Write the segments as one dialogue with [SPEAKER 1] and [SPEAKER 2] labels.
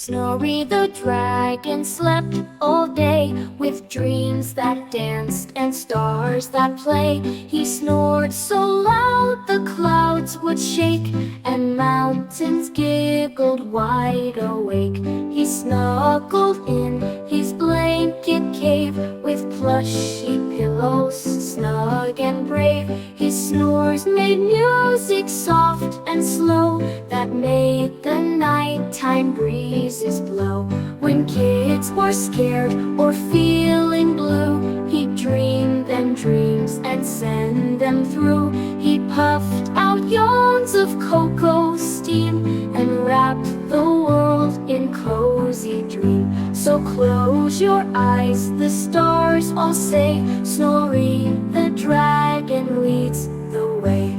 [SPEAKER 1] Snorey the dragon slept all day, with dreams that danced and stars that play. He snored so loud the clouds would shake, and mountains giggled wide awake. He snuggled in his blanket cave, with plushy pillows snug and brave. His snores made music soft and slow, that made the nighttime breezes blow. When kids were scared or feeling blue, he'd dream them dreams and send them through. He puffed out yawns of cocoa steam, and wrapped the world in cozy dream. So close your eyes, the stars all say, Snorey the dragon leads the way.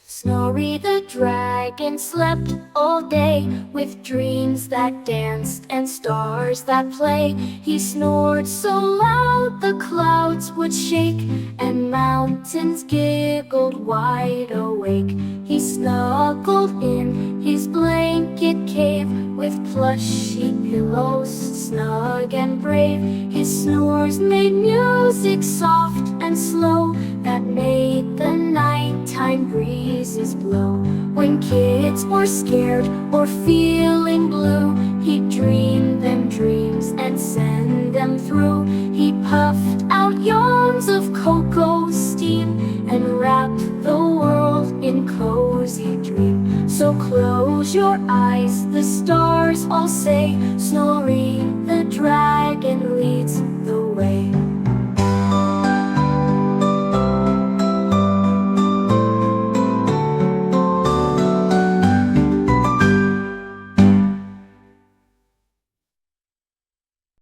[SPEAKER 1] Snorey the dragon slept all day, with dreams that danced and stars that play. He snored so loud the clouds would shake, and mountains giggled wide awake. He snuggled in his blanket cave, with plushy pillows snug and brave. His snores made music soft and slow, that made the nighttime breezes blow. When kids were scared or feeling blue, he'd dream them dreams and send them through. He puffed out yawns of cocoa steam, and wrapped the world in cozy dream. So close your eyes, the stars all say, Snorey